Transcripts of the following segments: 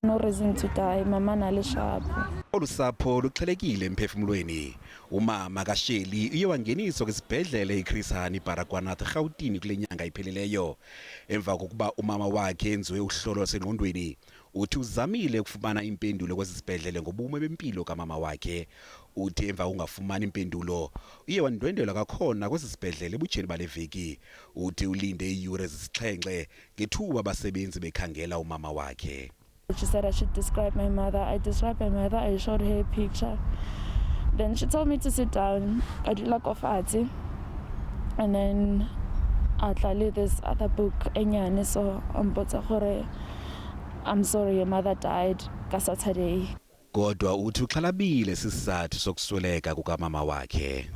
No reason to die, mama nalishapho. Olusapho luxhelekile emphefumulweni. Umama kaSheli uye wangeniswa kwesibhedlele iChris Hani Baragwanath eRhawutini kule nyanga iphelileyo. Emva kokuba umama wakhe enziwe uhlolo lwasengqondweni, uthi uzamile ukufumana iimpendulo kwesisibhedlele ngobume bempilo kamama wakhe. Uthi emva ungafumani impendulo, uye wandwendwela kwakhona kwesisibhedlele ebutsheni bale veki. Uthi ulinde iiyure ezisixhenxe ngethuba abasebenzi bekhangela umama wakhe. She said I should describe my mother. I described my mother, I showed her a picture. Then she told me to sit down. I did like ofati. And then I tried this other book, enyane, so I'm sorry, your mother died ka Saturday. Kodwa uthi uxhalabile sisizathu sokusweleka kukamama wakhe.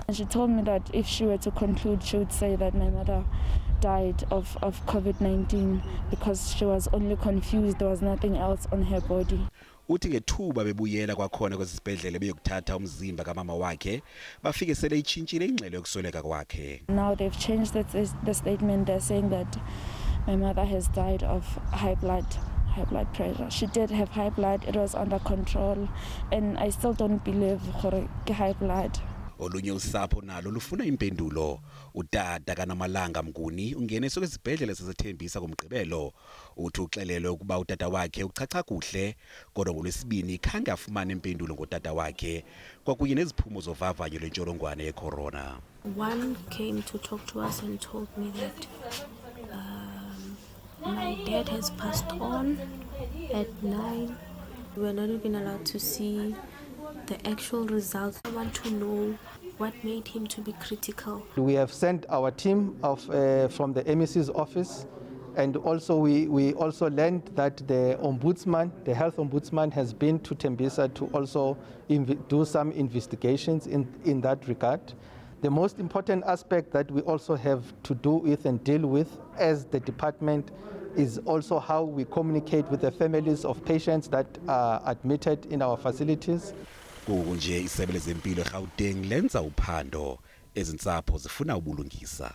And she told me that if she were to conclude, she would say that my mother died of COVID-19 because she was only confused. There was nothing else on her body. Uthi ngethuba bebuyela kwakhona kwesisibhedlele beyokuthatha umzimba kamama wakhe, bafike sele itshintshile ingxelo yokusweleka kwakhe. Now they've changed the statement. They're saying that my mother has died of high blood pressure. She did have high blood. It was under control. And I still don't believe high blood. Olunye usapho nalo lufuna impendulo. Utata kaNamalanga Mnguni ungeniswe kwesibhedlele sasethembisa komgqibelo. Uthi uxelelwe ukuba utata wakhe uchacha kuhle, kodwa ngolwesibini khange afumane impendulo ngotata wakhe. Kwakunye neziphumo zovavanyo lwentsholongwane yeCorona. One came to talk to us and told me that my dad has passed on at 9. We're not even allowed to see the actual results. I want to know what made him to be critical. We have sent our team from the MEC's office, and also we also learned that the ombudsman, the health ombudsman, has been to Tembisa to also do some investigations in that regard. The most important aspect that we also have to do with and deal with as the department is also how we communicate with the families of patients that are admitted in our facilities. Kunje isebe lezempilo eGauteng lenza uphando, ezinsapho zifuna ubulungisa.